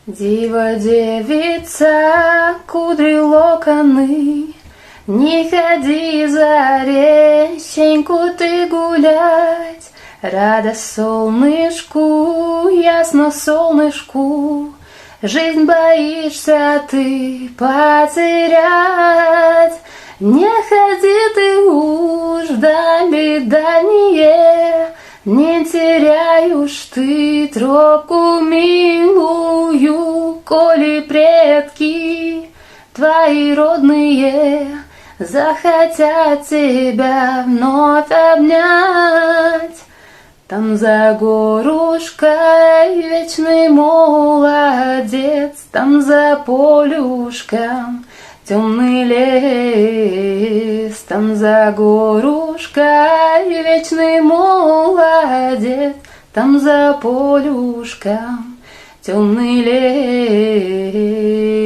Дива девица, кудри локоны, не ходи за реченьку ты гулять. Рада солнышку, ясно солнышку, жизнь боишься ты потерять. Не ходи ты уж в дали дальние, не теряй уж ты тропку милую, коли предки твои родные захотят тебя вновь обнять. Там за горушкой вечный молодец, там за полюшком темный лес, там за горушкой вечный молодец, там за полюшком темный лес.